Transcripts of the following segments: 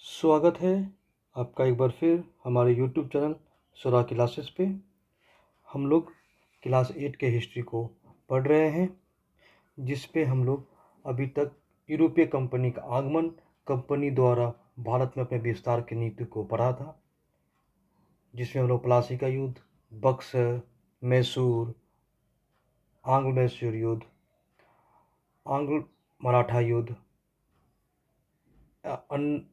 स्वागत है आपका एक बार फिर हमारे यूट्यूब चैनल स्वरा क्लासेस पे। हम लोग क्लास 8 के हिस्ट्री को पढ़ रहे हैं, जिस पे हम लोग अभी तक यूरोपीय कंपनी का आगमन, कंपनी द्वारा भारत में अपने विस्तार की नीति को पढ़ा था, जिसमें हम लोग प्लासी का युद्ध, बक्सर, मैसूर, आंग्ल मैसूर युद्ध, आंग्ल मराठा युद्ध, अन्य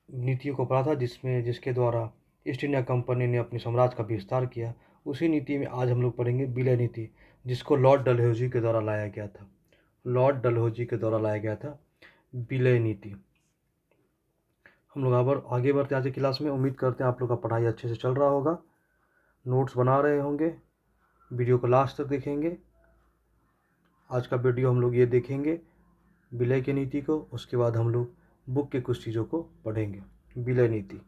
नीतियों को पढ़ा था, जिसके द्वारा ईस्ट इंडिया कंपनी ने अपने साम्राज्य का विस्तार किया। उसी नीति में आज हम लोग पढ़ेंगे विलय नीति, जिसको लॉर्ड डलहौजी के द्वारा लाया गया था। लॉर्ड डलहौजी के द्वारा लाया गया था विलय नीति। हम लोग आगे बढ़ते हैं आज की क्लास में। उम्मीद करते हैं आप लोग का पढ़ाई अच्छे से चल रहा होगा, नोट्स बना रहे होंगे, वीडियो को लास्ट तक देखेंगे। आज का वीडियो हम लोग ये देखेंगे विलय की नीति को, उसके बाद हम लोग बुक के कुछ चीज़ों को पढ़ेंगे। विलय नीति।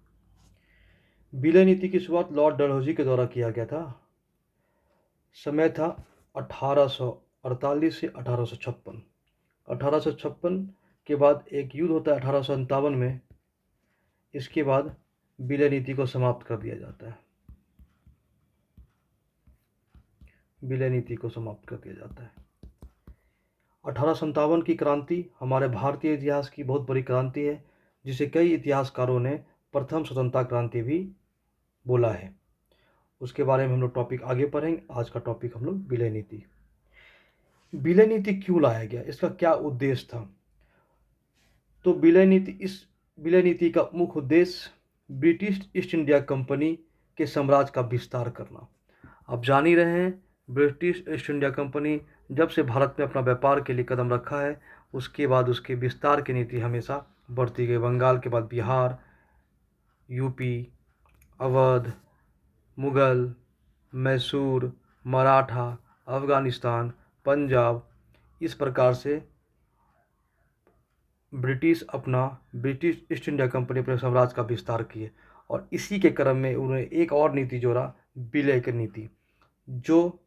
विलय नीति की शुरुआत लॉर्ड डलहौजी के द्वारा किया गया था। समय था 1848 से 1856। 1856 के बाद एक युद्ध होता है 1857 में। इसके बाद विलय नीति को समाप्त कर दिया जाता है। विलय नीति को समाप्त कर दिया जाता है। 1857 की क्रांति हमारे भारतीय इतिहास की बहुत बड़ी क्रांति है, जिसे कई इतिहासकारों ने प्रथम स्वतंत्रता क्रांति भी बोला है। उसके बारे में हम लोग टॉपिक आगे पढ़ेंगे। आज का टॉपिक हम लोग विलय नीति। विलय नीति क्यों लाया गया, इसका क्या उद्देश्य था? तो विलय नीति का मुख्य उद्देश्य ब्रिटिश ईस्ट इंडिया कंपनी के साम्राज्य का विस्तार करना। आप जान ही रहे हैं, ब्रिटिश ईस्ट इंडिया कंपनी जब से भारत में अपना व्यापार के लिए कदम रखा है, उसके बाद उसके विस्तार की नीति हमेशा बढ़ती गई। बंगाल के बाद बिहार, यूपी, अवध, मुगल, मैसूर, मराठा, अफ़गानिस्तान, पंजाब, इस प्रकार से ब्रिटिश ईस्ट इंडिया कंपनी अपने साम्राज्य का विस्तार किए। और इसी के क्रम में उन्होंने एक और नीति जोड़ा, विलय की नीति, जो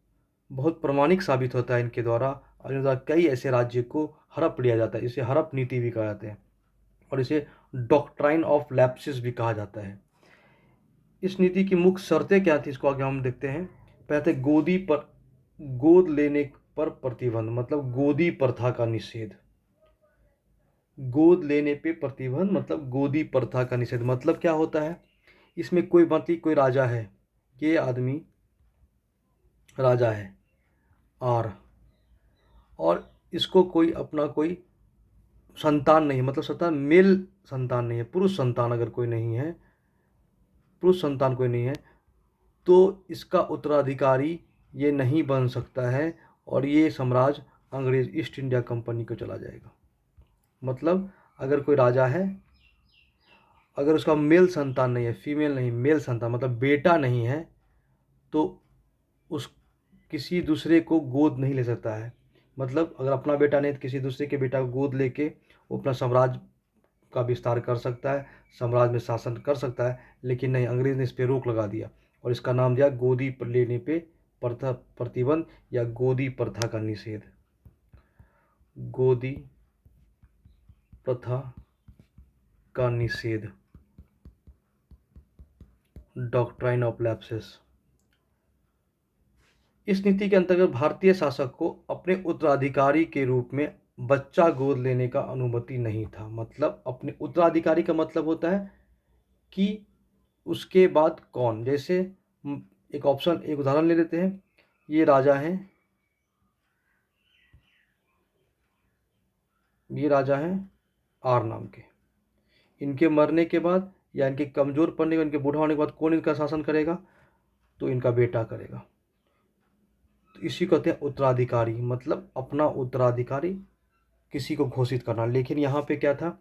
बहुत प्रामाणिक साबित होता है इनके द्वारा। और इनके द्वारा कई ऐसे राज्य को हड़प लिया जाता है। इसे हड़प नीति भी कहा जाता है और इसे डॉक्ट्राइन ऑफ लैप्सिस भी कहा जाता है। इस नीति की मुख्य शर्तें क्या थी, इसको आगे हम देखते हैं। पहले गोद लेने पर प्रतिबंध, मतलब गोदी प्रथा का निषेध। गोद लेने पे प्रतिबंध मतलब गोदी प्रथा का निषेध। मतलब क्या होता है, इसमें कोई राजा है, ये आदमी राजा है और इसको कोई संतान नहीं, मतलब मेल संतान नहीं है, पुरुष संतान कोई नहीं है, तो इसका उत्तराधिकारी ये नहीं बन सकता है और ये साम्राज्य अंग्रेज ईस्ट इंडिया कंपनी को चला जाएगा। मतलब अगर कोई राजा है, अगर उसका मेल संतान नहीं है, फीमेल नहीं, मेल संतान मतलब बेटा नहीं है, तो उस किसी दूसरे को गोद नहीं ले सकता है। मतलब अगर अपना बेटा नहीं तो किसी दूसरे के बेटा को गोद लेके वो अपना साम्राज्य का विस्तार कर सकता है, साम्राज्य में शासन कर सकता है। लेकिन नहीं, अंग्रेज ने इस पर रोक लगा दिया और इसका नाम दिया गोदी लेने पे प्रतिबंध या गोदी प्रथा का निषेध। गोदी प्रथा का निषेध, डॉक्ट्राइन ऑफ लैप्सिस। इस नीति के अंतर्गत भारतीय शासक को अपने उत्तराधिकारी के रूप में बच्चा गोद लेने का अनुमति नहीं था। मतलब अपने उत्तराधिकारी का मतलब होता है कि उसके बाद कौन। जैसे एक उदाहरण ले लेते हैं। ये राजा हैं आर नाम के। इनके मरने के बाद या इनके कमज़ोर पड़ने के, इनके बूढ़ा होने के बाद कौन इनका शासन करेगा? तो इनका बेटा करेगा। तो इसी को कहते हैं उत्तराधिकारी, मतलब अपना उत्तराधिकारी किसी को घोषित करना। लेकिन यहाँ पे क्या था,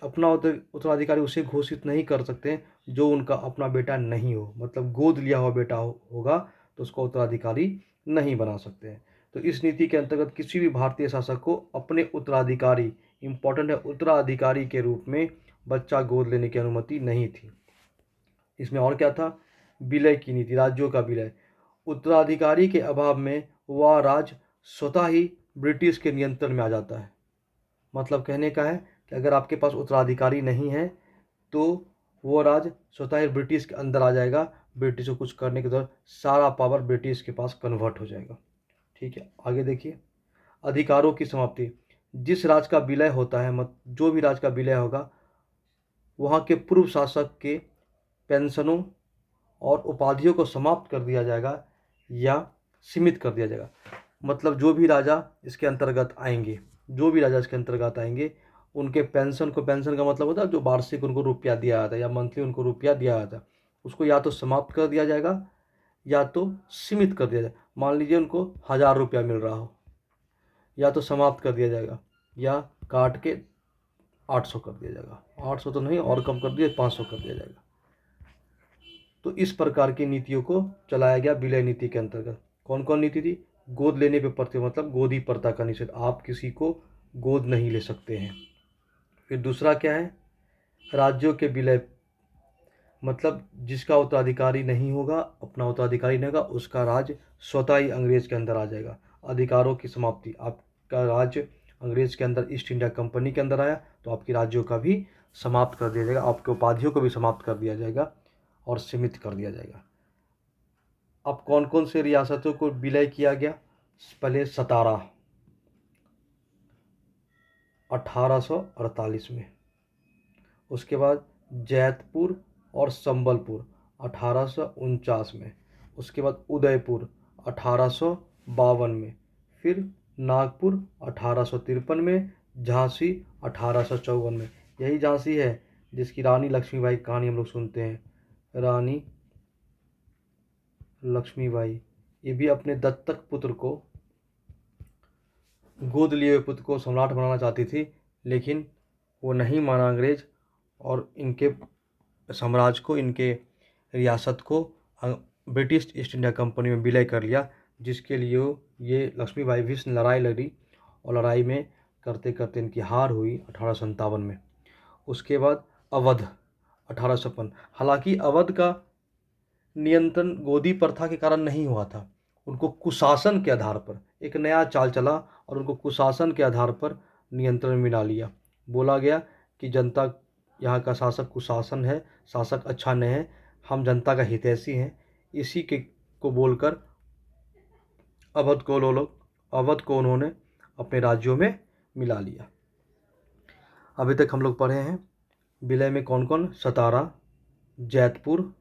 अपना उत्तराधिकारी उसे घोषित नहीं कर सकते जो उनका अपना बेटा नहीं हो। मतलब गोद लिया हुआ बेटा होगा तो उसको उत्तराधिकारी नहीं बना सकते हैं। तो इस नीति के अंतर्गत किसी भी भारतीय शासक को अपने उत्तराधिकारी, इम्पोर्टेंट है, उत्तराधिकारी के रूप में बच्चा गोद लेने की अनुमति नहीं थी। इसमें और क्या था, विलय की नीति, राज्यों का विलय। उत्तराधिकारी के अभाव में वह राज्य स्वतः ही ब्रिटिश के नियंत्रण में आ जाता है। मतलब कहने का है कि अगर आपके पास उत्तराधिकारी नहीं है तो वो राज्य स्वतः ही ब्रिटिश के अंदर आ जाएगा। ब्रिटिश को कुछ करने के दौरान सारा पावर ब्रिटिश के पास कन्वर्ट हो जाएगा। ठीक है, आगे देखिए। अधिकारों की समाप्ति। जिस राज्य का विलय होता है, जो भी राज्य का विलय होगा, वहाँ के पूर्व शासक के पेंशनों और उपाधियों को समाप्त कर दिया जाएगा या सीमित कर दिया जाएगा। मतलब जो भी राजा इसके अंतर्गत आएंगे, उनके पेंशन का मतलब होता है जो वार्षिक उनको रुपया दिया जाता है या मंथली उनको रुपया दिया जाता है, उसको या तो समाप्त कर दिया जाएगा या तो सीमित कर दिया जाएगा। मान लीजिए उनको 1000 रुपया मिल रहा हो, या तो समाप्त कर दिया जाएगा या काट के 800 कर दिया जाएगा। 800 तो नहीं, और कम कर दिया, 500 कर दिया जाएगा। तो इस प्रकार की नीतियों को चलाया गया विलय नीति के अंतर्गत। कौन कौन नीति थी? गोद लेने पे प्रतिबंध, मतलब गोदी प्रथा का निषेध, आप किसी को गोद नहीं ले सकते हैं। फिर दूसरा क्या है? राज्यों के विलय, मतलब जिसका उत्तराधिकारी नहीं होगा, अपना उत्तराधिकारी नहीं होगा, उसका राज्य स्वतः ही अंग्रेज के अंदर आ जाएगा। अधिकारों की समाप्ति, आपका राज्य अंग्रेज के अंदर, ईस्ट इंडिया कंपनी के अंदर आया तो आपकी राज्यों का भी समाप्त कर दिया जाएगा, आपके उपाधियों को भी समाप्त कर दिया जाएगा और सीमित कर दिया जाएगा। अब कौन कौन से रियासतों को विलय किया गया? पहले सतारा 1848 में, उसके बाद जैतपुर और संबलपुर 1849 में, उसके बाद उदयपुर 1852 में, फिर नागपुर 1853 में, झांसी 1854 में। यही झांसी है जिसकी रानी लक्ष्मीबाई की कहानी हम लोग सुनते हैं। रानी लक्ष्मीबाई ये भी अपने दत्तक पुत्र को, गोद लिए हुए पुत्र को सम्राट बनाना चाहती थी, लेकिन वो नहीं माना अंग्रेज, और इनके साम्राज्य को, इनके रियासत को ब्रिटिश ईस्ट इंडिया कंपनी में विलय कर लिया, जिसके लिए ये लक्ष्मीबाई भी लड़ाई लड़ी और लड़ाई में करते करते इनकी हार हुई 1857 में। उसके बाद अवध 1856। हालांकि अवध का नियंत्रण गोदी प्रथा के कारण नहीं हुआ था, उनको कुशासन के आधार पर एक नया चाल चला और उनको कुशासन के आधार पर नियंत्रण में ला लिया। बोला गया कि जनता, यहाँ का शासक कुशासन है, शासक अच्छा नहीं है, हम जनता का हितैषी हैं, इसी के को बोलकर अवध को उन्होंने अपने राज्यों में मिला लिया। अभी तक हम लोग पढ़े हैं विलय में कौन कौन? सतारा, जैतपुर,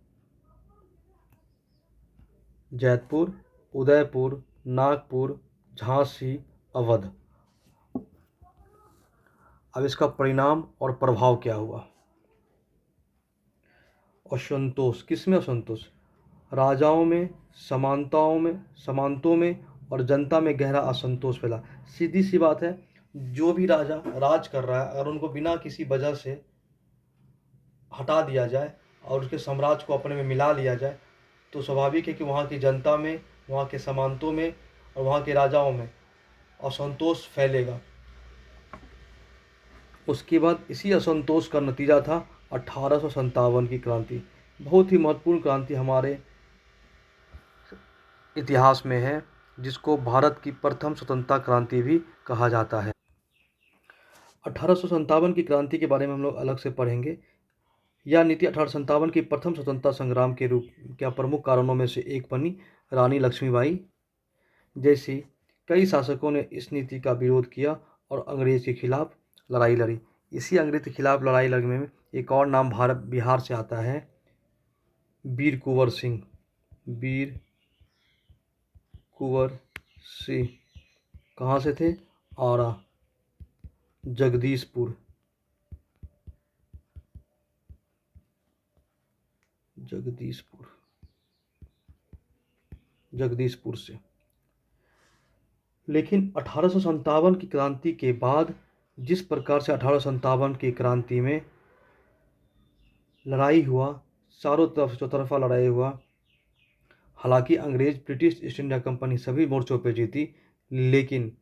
उदयपुर, नागपुर, झांसी, अवध। अब इसका परिणाम और प्रभाव क्या हुआ? असंतोष। किसमें असंतोष? राजाओं में, सामंतों में और जनता में गहरा असंतोष फैला। सीधी सी बात है, जो भी राजा राज कर रहा है, अगर उनको बिना किसी वजह से हटा दिया जाए और उसके साम्राज्य को अपने में मिला लिया जाए, तो स्वाभाविक है कि वहाँ की जनता में, वहाँ के सामंतों में और वहाँ के राजाओं में असंतोष फैलेगा। उसके बाद इसी असंतोष का नतीजा था 1857 की क्रांति। बहुत ही महत्वपूर्ण क्रांति हमारे इतिहास में है, जिसको भारत की प्रथम स्वतंत्रता क्रांति भी कहा जाता है। 1857 की क्रांति के बारे में हम लोग अलग से पढ़ेंगे। यह नीति 1857 की प्रथम स्वतंत्रता संग्राम के रूप क्या प्रमुख कारणों में से एक बनी। रानी लक्ष्मीबाई जैसी कई शासकों ने इस नीति का विरोध किया और अंग्रेज के खिलाफ लड़ाई लड़ी। इसी अंग्रेज के खिलाफ लड़ाई लड़ने में एक और नाम बिहार से आता है, वीर कुंवर सिंह। वीर कुंवर सिंह कहाँ से थे? आरा, जगदीशपुर से। लेकिन 1857 की क्रांति के बाद जिस प्रकार से 1857 की क्रांति में लड़ाई हुआ, चारों तरफ चौतरफा लड़ाई हुआ, हालांकि अंग्रेज, ब्रिटिश ईस्ट इंडिया कंपनी सभी मोर्चों पर जीती, लेकिन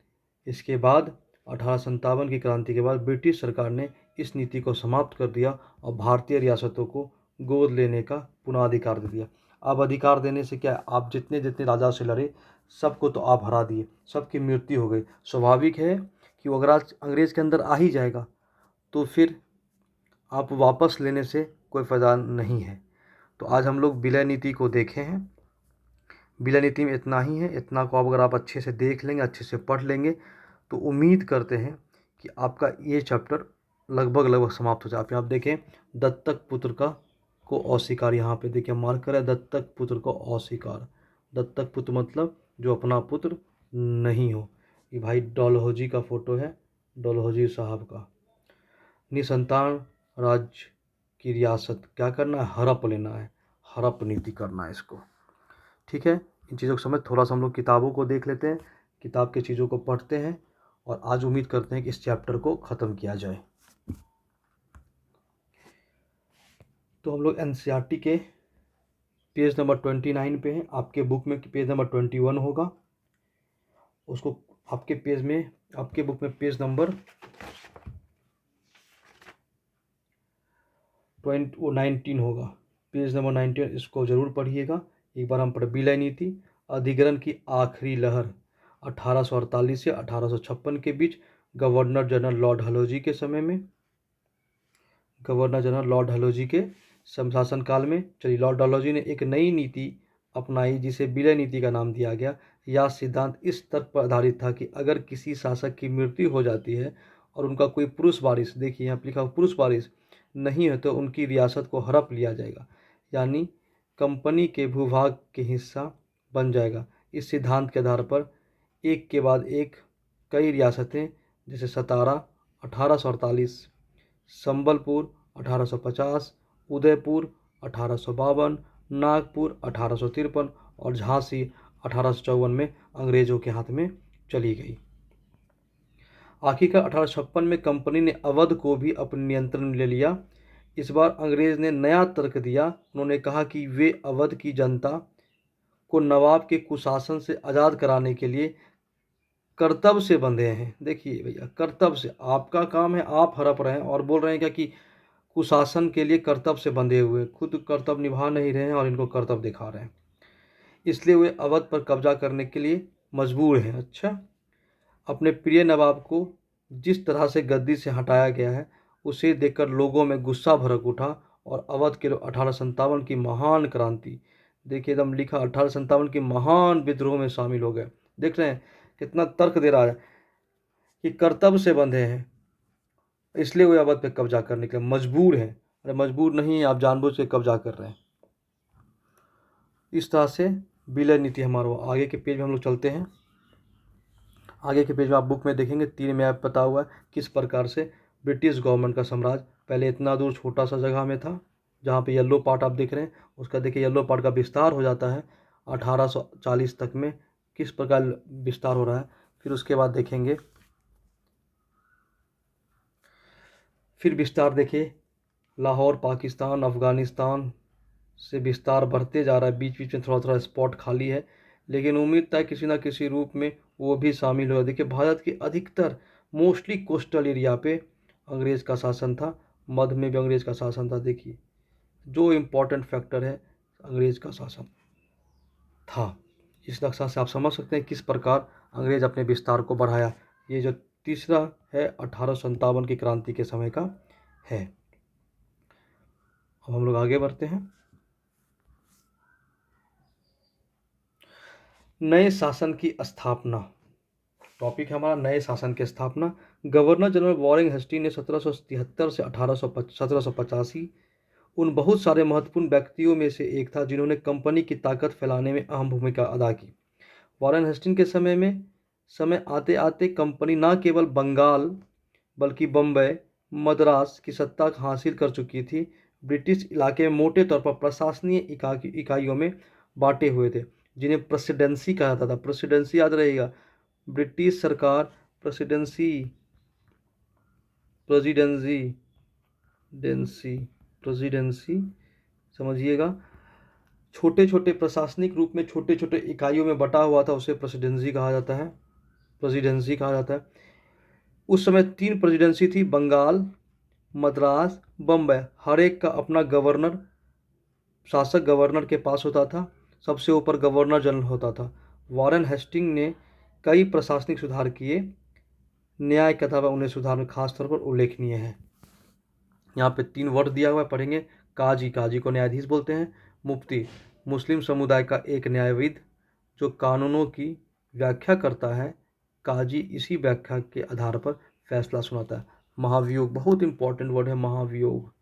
इसके बाद 1857 की क्रांति के बाद ब्रिटिश सरकार ने इस नीति को समाप्त कर दिया और भारतीय रियासतों को गोद लेने का पुनः अधिकार दे दिया। अब अधिकार देने से क्या, आप जितने जितने राजा से लड़े सबको तो आप हरा दिए, सबकी मृत्यु हो गई। स्वाभाविक है कि वो अगर आज अंग्रेज के अंदर आ ही जाएगा तो फिर आप वापस लेने से कोई फ़ायदा नहीं है। तो आज हम लोग विलय नीति को देखे हैं। विलय नीति में इतना ही है, इतना को अगर आप अच्छे से देख लेंगे, अच्छे से पढ़ लेंगे, तो उम्मीद करते हैं कि आपका ये चैप्टर लगभग समाप्त हो जाए। आप देखें, दत्तक पुत्र का को अस्वीकार, यहाँ पे देखिए मार्कर है, दत्तक पुत्र को अस्वीकार। दत्तक पुत्र मतलब जो अपना पुत्र नहीं हो। ये भाई डलहौजी का फ़ोटो है, डलहौजी साहब का। निसंतान राज्य की रियासत क्या करना है, हड़प लेना है, हड़प नीति करना है इसको। ठीक है, इन चीज़ों को समझ, थोड़ा सा हम लोग किताबों को देख लेते हैं, किताब के चीज़ों को पढ़ते हैं, और आज उम्मीद करते हैं कि इस चैप्टर को ख़त्म किया जाए। तो हम लोग एनसीईआरटी के पेज नंबर 29 पे हैं। आपके बुक में पेज नंबर 21 होगा, उसको आपके बुक में पेज नंबर 19 होगा, पेज नंबर 19, इसको ज़रूर पढ़िएगा। एक बार हम पढ़े, विलय नीति अधिग्रहण की आखिरी लहर 1848 से 1856 के बीच गवर्नर जनरल लॉर्ड डलहौजी के समय में, गवर्नर जनरल लॉर्ड डलहौजी के शासनकाल में, चलिए, लॉर्ड डलहौजी ने एक नई नीति अपनाई जिसे विलय नीति का नाम दिया गया। यह सिद्धांत इस तर्क पर आधारित था कि अगर किसी शासक की मृत्यु हो जाती है और उनका कोई पुरुष वारिस, देखिए यहाँ लिखा पुरुष वारिस नहीं है, तो उनकी रियासत को हड़प लिया जाएगा, यानी कंपनी के भूभाग के हिस्सा बन जाएगा। इस सिद्धांत के आधार पर एक के बाद एक कई रियासतें, जैसे सतारा 1848, संबलपुर 1850, उदयपुर 1852, नागपुर 1853 और झांसी 1854 में अंग्रेज़ों के हाथ में चली गई। आखिरकार 1856 में कंपनी ने अवध को भी अपने नियंत्रण में ले लिया। इस बार अंग्रेज़ ने नया तर्क दिया। उन्होंने कहा कि वे अवध की जनता को नवाब के कुशासन से आज़ाद कराने के लिए कर्तव्य से बंधे हैं। देखिए भैया, कर्तव्य से, आपका काम है, आप हड़प रहे हैं और बोल रहे हैं क्या कि कुशासन के लिए कर्तव्य से बंधे हुए, खुद कर्तव्य निभा नहीं रहे हैं और इनको कर्तव्य दिखा रहे हैं, इसलिए वे अवध पर कब्जा करने के लिए मजबूर हैं। अच्छा, अपने प्रिय नवाब को जिस तरह से गद्दी से हटाया गया है, उसे देखकर लोगों में गुस्सा भड़क उठा और अवध के लोग 1857 की महान क्रांति, देखिए एकदम लिखा, 1857 की महान विद्रोह में शामिल हो गए। देख रहे हैं कितना तर्क दे रहा है कि कर्तव्य से बंधे हैं, इसलिए वे अवध पे कब्जा करने के लिए मजबूर हैं। अरे मजबूर नहीं, आप जानबूझ के कब्जा कर रहे हैं। इस तरह से विलय नीति हमारा। आगे के पेज में हम लोग चलते हैं। आगे के पेज में आप बुक में देखेंगे, 3 में आप पता हुआ है किस प्रकार से ब्रिटिश गवर्नमेंट का साम्राज्य पहले इतना दूर छोटा सा जगह में था, जहाँ पे येलो पार्ट आप देख रहे हैं, उसका देखिए येलो पार्ट का विस्तार हो जाता है 1840 तक में, किस प्रकार विस्तार हो रहा है। फिर उसके बाद देखेंगे, फिर विस्तार देखिए, लाहौर, पाकिस्तान, अफ़गानिस्तान से विस्तार बढ़ते जा रहा है। बीच बीच में थोड़ा थोड़ा स्पॉट खाली है, लेकिन उम्मीद था किसी ना किसी रूप में वो भी शामिल होगा। देखिए, भारत के अधिकतर मोस्टली कोस्टल एरिया पे अंग्रेज़ का शासन था, मध्य में भी अंग्रेज़ का शासन था। देखिए जो इम्पोर्टेंट फैक्टर है, अंग्रेज़ का शासन था। इस नक्शा से आप समझ सकते हैं किस प्रकार अंग्रेज़ अपने विस्तार को बढ़ाया। ये जो तीसरा है 1857 की क्रांति के समय का है। अब हम लोग आगे बढ़ते हैं। नए शासन की स्थापना, टॉपिक है हमारा नए शासन की स्थापना। गवर्नर जनरल वॉरेन हेस्टिंग ने 1773 से 1785 उन बहुत सारे महत्वपूर्ण व्यक्तियों में से एक था जिन्होंने कंपनी की ताकत फैलाने में अहम भूमिका अदा की। वॉरेन हेस्टिंग के समय आते आते कंपनी न केवल बंगाल बल्कि बम्बई, मद्रास की सत्ता हासिल कर चुकी थी। ब्रिटिश इलाके में मोटे तौर पर प्रशासनीय इकाइयों में बांटे हुए थे, जिन्हें प्रेसिडेंसी कहा जाता था। प्रेसिडेंसी याद रहेगा, ब्रिटिश सरकार प्रेसिडेंसी प्रेसिडेंसी डेंसी प्रेसिडेंसी समझिएगा, छोटे छोटे प्रशासनिक रूप में छोटे छोटे इकाइयों में बटा हुआ था, उसे प्रेसिडेंसी कहा जाता है। प्रेसिडेंसी कहा जाता है। उस समय 3 प्रेसिडेंसी थी, बंगाल, मद्रास, बम्बई। हर एक का अपना गवर्नर, शासक गवर्नर के पास होता था। सबसे ऊपर गवर्नर जनरल होता था। वॉरेन हेस्टिंग ने कई प्रशासनिक सुधार किए। न्याय कथा उन्हें सुधार में खास तौर पर उल्लेखनीय है। यहाँ पे 3 वर्ड दिया हुआ है, पढ़ेंगे। काजी, काजी को न्यायाधीश बोलते हैं। मुफ्ती, मुस्लिम समुदाय का एक न्यायविद जो कानूनों की व्याख्या करता है। काजी इसी व्याख्या के आधार पर फैसला सुनाता है। महाभियोग, बहुत इंपॉर्टेंट वर्ड है महाभियोग।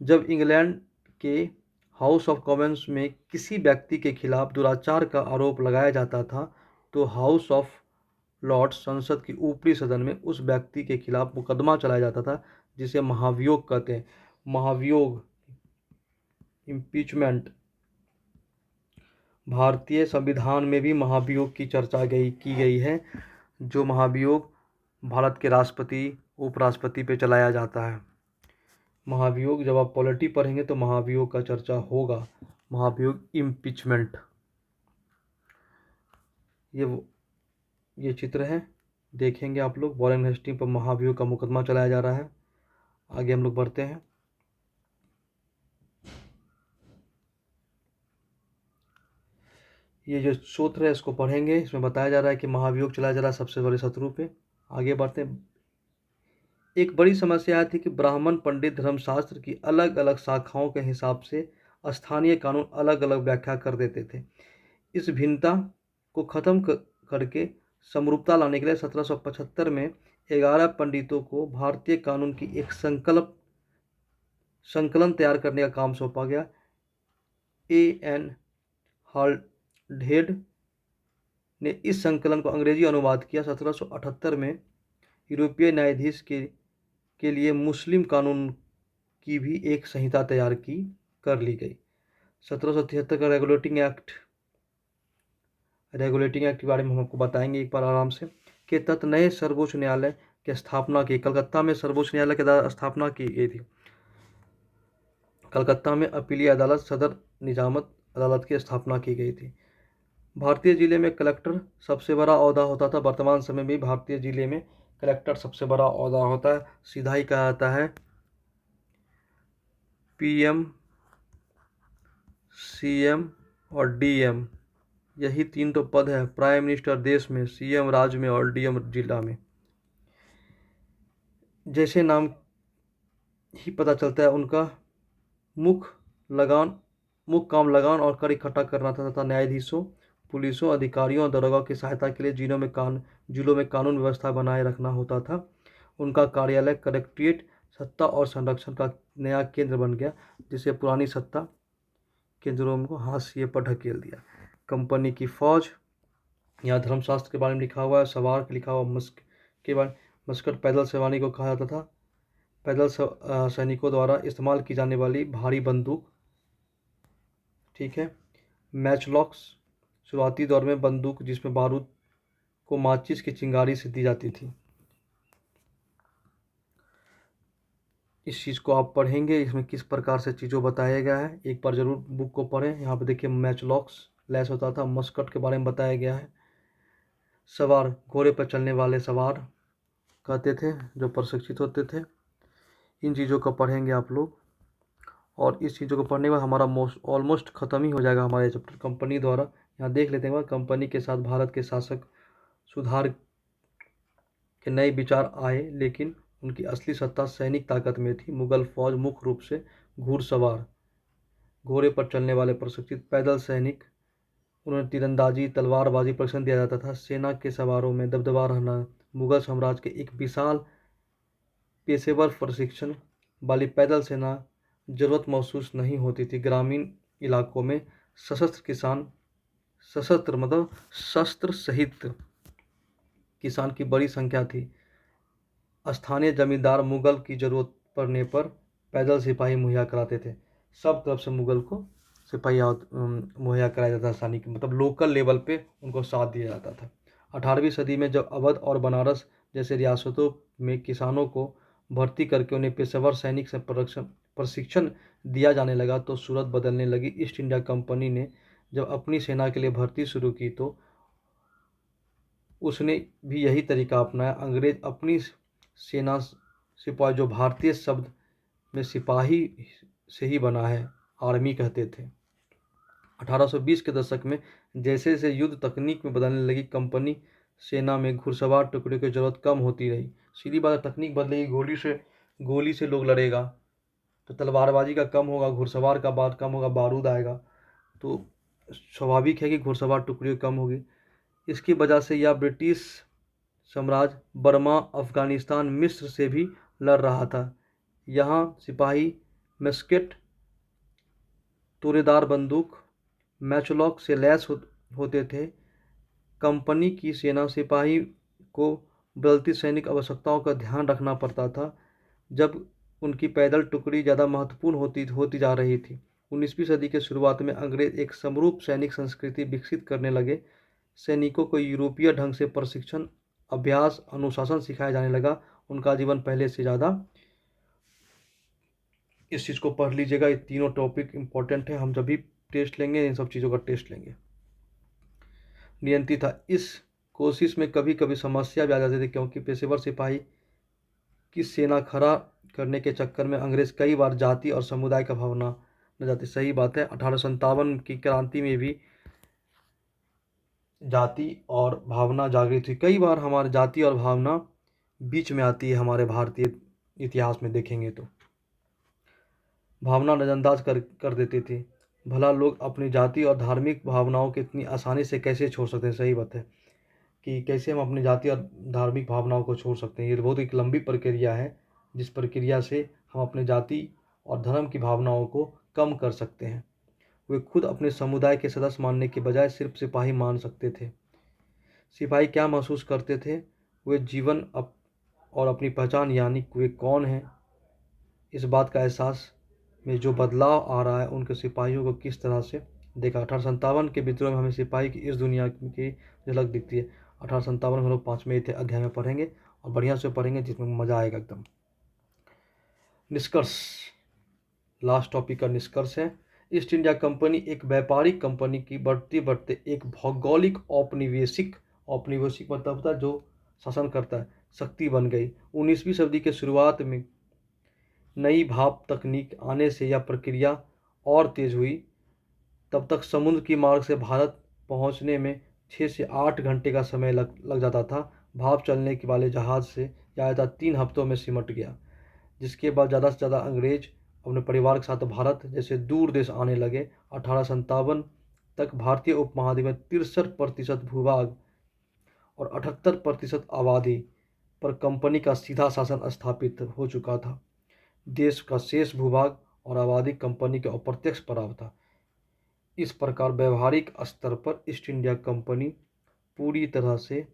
जब इंग्लैंड के हाउस ऑफ कॉमन्स में किसी व्यक्ति के खिलाफ दुराचार का आरोप लगाया जाता था तो हाउस ऑफ लॉर्ड्स, संसद की ऊपरी सदन में उस व्यक्ति के खिलाफ मुकदमा चलाया जाता था, जिसे महाभियोग कहते हैं। महाभियोग, इम्पीचमेंट। भारतीय संविधान में भी महाभियोग की चर्चा की गई है, जो महाभियोग भारत के राष्ट्रपति, उपराष्ट्रपति पे चलाया जाता है। महाभियोग, जब आप पॉलिटी पढ़ेंगे तो महाभियोग का चर्चा होगा। महाभियोग, इम्पीचमेंट। ये चित्र है, देखेंगे आप लोग। वॉरेन हेस्टिंग पर महाभियोग का मुकदमा चलाया जा रहा है। आगे हम लोग बढ़ते हैं। ये जो सूत्र है इसको पढ़ेंगे। इसमें बताया जा रहा है कि महाभियोग चलाया जा रहा है सबसे बड़े शत्रु पे। आगे बढ़ते हैं। एक बड़ी समस्या थी कि ब्राह्मण पंडित धर्मशास्त्र की अलग अलग शाखाओं के हिसाब से स्थानीय कानून अलग अलग व्याख्या कर देते थे। इस भिन्नता को खत्म करके समरूपता लाने के लिए 1775 में 11 पंडितों को भारतीय कानून की एक संकलन तैयार करने का काम सौंपा गया। A.N. हाल्डेड ने इस संकलन को अंग्रेजी अनुवाद किया। 1778 में यूरोपीय न्यायाधीश के लिए मुस्लिम कानून की भी एक संहिता तैयार कर ली गई। 1773 का रेगुलेटिंग एक्ट के बारे में हम आपको बताएंगे एक बार आराम से। के तहत नए सर्वोच्च न्यायालय की स्थापना की। कलकत्ता में सर्वोच्च न्यायालय की स्थापना की गई थी। कलकत्ता में अपीलीय अदालत, सदर निजामत अदालत की स्थापना की गई थी। भारतीय जिले में कलेक्टर सबसे बड़ा ओहदा होता था। वर्तमान समय में भारतीय जिले में कलेक्टर सबसे बड़ा ओहदा होता है। सीधा ही कहा जाता है PM, CM और DM। यही 3 तो पद है। प्राइम मिनिस्टर देश में, CM राज्य में और DM जिला में। जैसे नाम ही पता चलता है, उनका मुख्य काम लगान और कर इकट्ठा करना था तथा न्यायाधीशों, पुलिसों, अधिकारियों और दरोगा की सहायता के लिए जिलों में कानून व्यवस्था बनाए रखना होता था। उनका कार्यालय कलेक्ट्रेट सत्ता और संरक्षण का नया केंद्र बन गया, जिसे पुरानी सत्ता केंद्रों को हाशिए पर ढकेल दिया। कंपनी की फौज, यहाँ धर्मशास्त्र के बारे में लिखा हुआ है। सवार के लिखा हुआ मस्कट पैदल सवारी को कहा जाता था। पैदल सैनिकों द्वारा इस्तेमाल की जाने वाली भारी बंदूक, ठीक है। मैचलॉक्स, शुरुआती दौर में बंदूक जिसमें बारूद को माचिस की चिंगारी से दी जाती थी। इस चीज़ को आप पढ़ेंगे, इसमें किस प्रकार से चीज़ों बताया गया है। एक बार ज़रूर बुक को पढ़ें। यहाँ पे देखिए मैचलॉक्स लैस होता था। मस्कट के बारे में बताया गया है। सवार, घोड़े पर चलने वाले सवार कहते थे, जो प्रशिक्षित होते थे। इन चीज़ों को पढ़ेंगे आप लोग, और इस चीज़ों को पढ़ने के बाद हमारा ऑलमोस्ट ख़त्म ही हो जाएगा हमारे चैप्टर। कंपनी द्वारा यहाँ देख लेते हैं। कंपनी के साथ भारत के शासक सुधार के नए विचार आए, लेकिन उनकी असली सत्ता सैनिक ताकत में थी। मुगल फौज मुख्य रूप से घुड़सवार, घोड़े पर चलने वाले प्रशिक्षित पैदल सैनिक, उन्हें तीरंदाजी, तलवारबाजी प्रशिक्षण दिया जाता था। सेना के सवारों में दबदबा रहना मुगल साम्राज्य के एक विशाल पेशेवर प्रशिक्षण वाली पैदल सेना जरूरत महसूस नहीं होती थी। ग्रामीण इलाकों में शस्त्र सहित किसान की बड़ी संख्या थी। स्थानीय जमींदार मुगल की जरूरत पड़ने पर पैदल सिपाही मुहैया कराते थे। सब तरफ से मुगल को सिपाही मुहैया कराया जाता था। आसानी की मतलब लोकल लेवल पे उनको साथ दिया जाता था। 18वीं सदी में जब अवध और बनारस जैसे रियासतों में किसानों को भर्ती करके उन्हें पेशेवर सैनिक से प्रशिक्षण दिया जाने लगा तो सूरत बदलने लगी। ईस्ट इंडिया कंपनी ने जब अपनी सेना के लिए भर्ती शुरू की तो उसने भी यही तरीका अपनाया। अंग्रेज अपनी सेना सिपाही, जो भारतीय शब्द में सिपाही से ही बना है, आर्मी कहते थे। 1820 के दशक में जैसे जैसे युद्ध तकनीक में बदलने लगी, कंपनी सेना में घुड़सवार टुकड़े की जरूरत कम होती रही। सीधी बात, तकनीक बदलेगी, घोड़ी से गोली से लोग लड़ेगा तो तलवारबाजी का कम होगा, घुड़सवार का बात कम होगा, बारूद आएगा, तो स्वाभाविक है कि घुड़सवार टुकड़ियाँ कम होगी। इसकी वजह से यह ब्रिटिश साम्राज्य बर्मा, अफ़गानिस्तान, मिस्र से भी लड़ रहा था। यहाँ सिपाही मस्केट, तोरेदार बंदूक, मैचलॉक से लैस होते थे। कंपनी की सेना सिपाही को बदलती सैनिक आवश्यकताओं का ध्यान रखना पड़ता था, जब उनकी पैदल टुकड़ी ज़्यादा महत्वपूर्ण होती जा रही थी। 19वीं सदी के शुरुआत में अंग्रेज एक समरूप सैनिक संस्कृति विकसित करने लगे। सैनिकों को यूरोपीय ढंग से प्रशिक्षण, अभ्यास, अनुशासन सिखाया जाने लगा। उनका जीवन पहले से ज़्यादा, इस चीज़ को पढ़ लीजिएगा, ये तीनों टॉपिक इंपॉर्टेंट है। हम जब भी टेस्ट लेंगे इन सब चीज़ों का टेस्ट लेंगे। नियंत्रित था, इस कोशिश में कभी कभी समस्या भी आ जाती थी, क्योंकि पेशेवर सिपाही की सेना खड़ा करने के चक्कर में अंग्रेज कई बार जाति और समुदाय का भावना न जाती। सही बात है, 1857 की क्रांति में भी जाति और भावना जागृत हुई। कई बार हमारी जाति और भावना बीच में आती है। हमारे भारतीय इतिहास में देखेंगे तो भावना नज़रअंदाज कर देते थे। भला लोग अपनी जाति और धार्मिक भावनाओं को इतनी आसानी से कैसे छोड़ सकते हैं। सही बात है कि कैसे हम अपनी जाति और धार्मिक भावनाओं को छोड़ सकते हैं। ये बहुत एक लंबी प्रक्रिया है, जिस प्रक्रिया से हम अपने जाति और धर्म की भावनाओं को कम कर सकते हैं। वे खुद अपने समुदाय के सदस्य मानने के बजाय सिर्फ सिपाही मान सकते थे। सिपाही क्या महसूस करते थे? वे जीवन और अपनी पहचान, यानी वे कौन हैं, इस बात का एहसास में जो बदलाव आ रहा है, उनके सिपाहियों को किस तरह से देखा। 1857 के विद्रोह में हमें सिपाही की इस दुनिया की झलक दिखती है। 1857 में हम लोग 5वें अध्याय में पढ़ेंगे और बढ़िया से पढ़ेंगे, जिसमें मज़ा आएगा एकदम। निष्कर्ष, लास्ट टॉपिक का निष्कर्ष है। ईस्ट इंडिया कंपनी एक व्यापारिक कंपनी की बढ़ते बढ़ते एक भौगोलिक औपनिवेशिक मतलब होता है जो शासन करता है, शक्ति बन गई। 19वीं सदी के शुरुआत में नई भाप तकनीक आने से यह प्रक्रिया और तेज हुई। तब तक समुद्र की मार्ग से भारत पहुंचने में 6 से 8 घंटे का समय लग जाता था। भाप चलने के वाले जहाज़ से यात्रा 3 हफ्तों में सिमट गया, जिसके बाद ज़्यादा से ज़्यादा अंग्रेज अपने परिवार के साथ भारत जैसे दूर देश आने लगे। 1857 तक भारतीय उपमहाद्वीप में 63% भूभाग और 78% आबादी पर कंपनी का सीधा शासन स्थापित हो चुका था। देश का शेष भूभाग और आबादी कंपनी के अप्रत्यक्ष प्रभाव था। इस प्रकार व्यवहारिक स्तर पर ईस्ट इंडिया कंपनी पूरी तरह से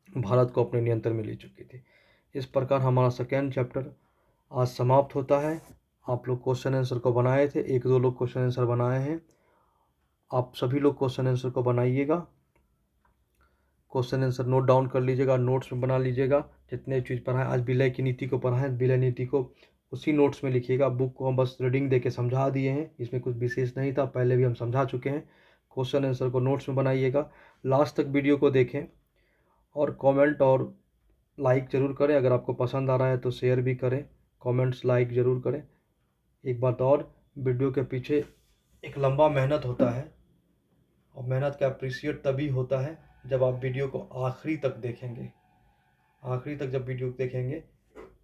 भारत को अपने नियंत्रण में ले चुकी थी। इस प्रकार हमारा सेकेंड चैप्टर आज समाप्त होता है। आप लोग क्वेश्चन आंसर को बनाए थे, 1-2 लोग क्वेश्चन आंसर बनाए हैं। आप सभी लोग क्वेश्चन आंसर को बनाइएगा, क्वेश्चन आंसर नोट डाउन कर लीजिएगा, नोट्स में बना लीजिएगा। जितने चीज़ पढ़ाएं, आज विलय की नीति को पढ़ाएं, विलय नीति को उसी नोट्स में लिखिएगा। बुक को हम बस रीडिंग दे के समझा दिए हैं, इसमें कुछ विशेष नहीं था, पहले भी हम समझा चुके हैं। क्वेश्चन आंसर को नोट्स में बनाइएगा, लास्ट तक वीडियो को देखें और कमेंट और लाइक ज़रूर करें। अगर आपको पसंद आ रहा है तो शेयर भी करें, कमेंट्स लाइक ज़रूर करें। एक बात और, वीडियो के पीछे एक लंबा मेहनत होता है और मेहनत का अप्रिशिएट तभी होता है जब आप वीडियो को आखिरी तक देखेंगे। आखिरी तक जब वीडियो देखेंगे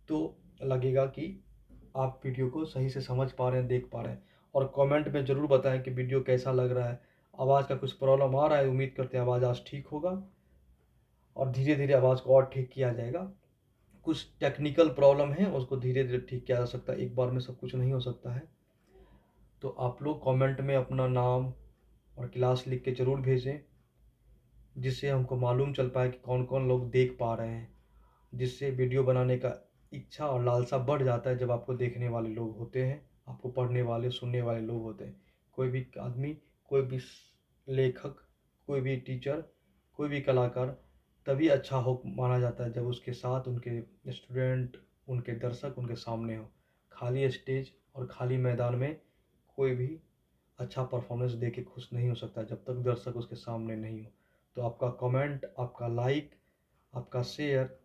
तो लगेगा कि आप वीडियो को सही से समझ पा रहे हैं, देख पा रहे हैं। और कमेंट में ज़रूर बताएं कि वीडियो कैसा लग रहा है। आवाज़ का कुछ प्रॉब्लम आ रहा है, उम्मीद करते हैं आवाज़ आज ठीक होगा और धीरे धीरे आवाज़ को और ठीक किया जाएगा। कुछ टेक्निकल प्रॉब्लम है, उसको धीरे धीरे ठीक किया जा सकता है, एक बार में सब कुछ नहीं हो सकता है। तो आप लोग कमेंट में अपना नाम और क्लास लिख के ज़रूर भेजें, जिससे हमको मालूम चल पाए कि कौन कौन लोग देख पा रहे हैं, जिससे वीडियो बनाने का इच्छा और लालसा बढ़ जाता है। जब आपको देखने वाले लोग होते हैं, आपको पढ़ने वाले, सुनने वाले लोग होते हैं। कोई भी आदमी, कोई भी लेखक, कोई भी टीचर, कोई भी कलाकार तभी अच्छा हो माना जाता है जब उसके साथ उनके स्टूडेंट, उनके दर्शक उनके सामने हो। खाली स्टेज और खाली मैदान में कोई भी अच्छा परफॉर्मेंस दे के खुश नहीं हो सकता जब तक दर्शक उसके सामने नहीं हो। तो आपका कमेंट, आपका लाइक, आपका शेयर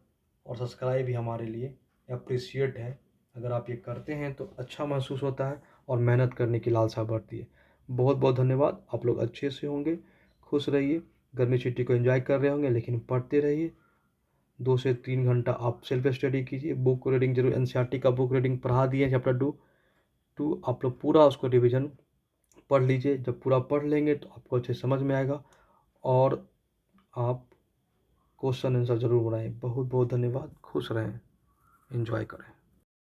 और सब्सक्राइब भी हमारे लिए अप्रिशिएट है। अगर आप ये करते हैं तो अच्छा महसूस होता है और मेहनत करने की लालसा बढ़ती है। बहुत बहुत धन्यवाद। आप लोग अच्छे से होंगे, खुश रहिए, गर्मी छुट्टी को एंजॉय कर रहे होंगे, लेकिन पढ़ते रहिए। 2 से 3 घंटा आप सेल्फ स्टडी कीजिए, बुक रीडिंग जरूर, एनसीईआरटी का बुक रीडिंग पढ़ा दिए चैप्टर 2 आप लोग पूरा उसको रिवीजन पढ़ लीजिए। जब पूरा पढ़ लेंगे तो आपको अच्छे समझ में आएगा और आप क्वेश्चन आंसर ज़रूर बनाएं। बहुत बहुत धन्यवाद। खुश रहें, एंजॉय करें।